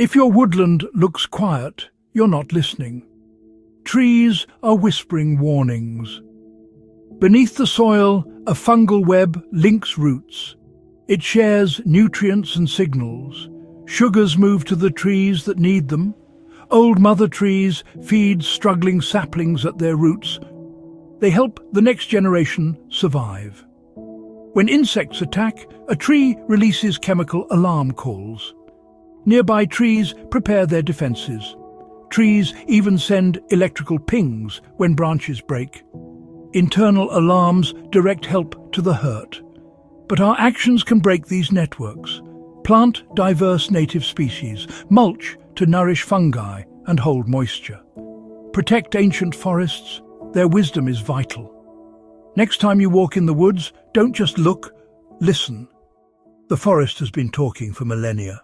If your woodland looks quiet, you're not listening. Trees are whispering warnings. Beneath the soil, a fungal web links roots. It shares nutrients and signals. Sugars move to the trees that need them. Old mother trees feed struggling saplings at their roots. They help the next generation survive. When insects attack, a tree releases chemical alarm calls. Nearby trees prepare their defenses. Trees even send electrical pings when branches break. Internal alarms direct help to the hurt. But our actions can break these networks. Plant diverse native species, mulch to nourish fungi and hold moisture. Protect ancient forests, their wisdom is vital. Next time you walk in the woods, don't just look, listen. The forest has been talking for millennia.